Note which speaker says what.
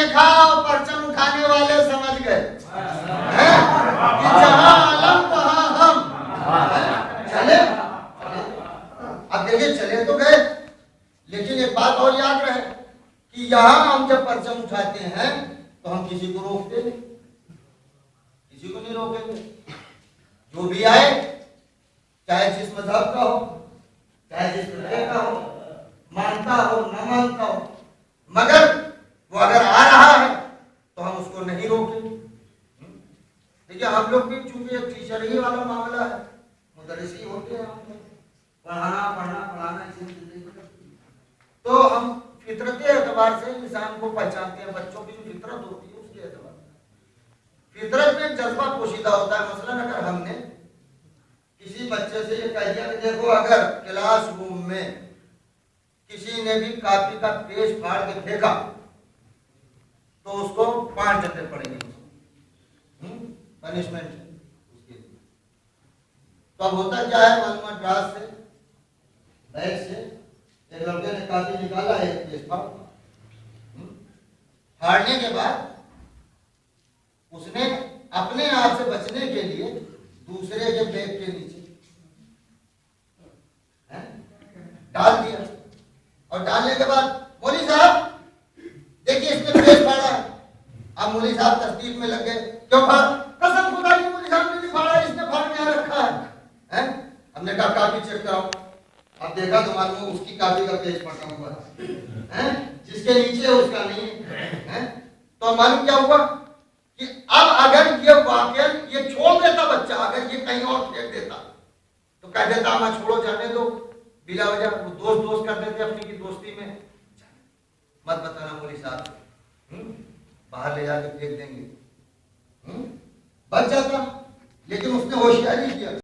Speaker 1: देखा और परचम उठाने वाले समझ गए कि जहां आलम वहां हम चले। अब देखिए चले तो गए, लेकिन एक बात और याद रहे कि यहां हम जब परचम उठाते हैं तो हम किसी को रोकते नहीं, किसी को नहीं रोकेंगे। जो भी आए, चाहे जिस मजहब का हो, चाहे जिस तरह का हो, मानता हो न मानता हो, मगर वो अगर आ रहा है तो हम उसको नहीं रोकेंगे। देखिए हम लोग भी चूंकि एक टीचर ही वाला मामला है, मुदर्रिस ही होते हैं, हम पढ़ाना पढ़ाना तो हम फितरत के एतबार से इंसान को पहचानते हैं। बच्चों की जो फितरत होती है उसके एतबार फितरत में जज्बा पोशीदा होता है। मसलन अगर हमने किसी बच्चे से ये कह दिया कि देखो अगर क्लासरूम में किसी ने भी कॉपी का पेज फाड़ के फेंका तो उसको 5 डंडे पड़ेंगे, पनिशमेंट उसके लिए। तो अब होता क्या है, मालूम क्लास से बैग से एक लड़के ने कॉपी निकाला, एक पेज फाड़ने के बाद उसने अपने आप से बचने के लिए दूसरे के बैग के नीचे डाल दिया, और डालने के बाद मौलवी साहब देखिए इसने पेज फाड़ा है। अब मौलवी साहब तस्दीक में लग गए, क्यों फाड़ा? कसम खुदा की मौलवी साहब ने नहीं फाड़ा, इसने फाड़ के रखा है। हमने कहा कॉपी चेक कराओ। अब देखा तो मालूम उसकी कॉपी का पेज फटा हुआ है, जिसके नीचे उसका नहीं है। तो मालूम क्या हुआ कि अब अगर ये वाकई ये छोड़ देता बच्चा, अगर ये कहीं और फेंक देता तो कह देता मैं छोड़ो जाने दो, बिला वजह वो दोस्त कर देते अपनी की दोस्ती में, मत बताना मौलवी साहब, बाहर ले जाकर फेंक देंगे, बच जाता। लेकिन उसने होशियारी किया।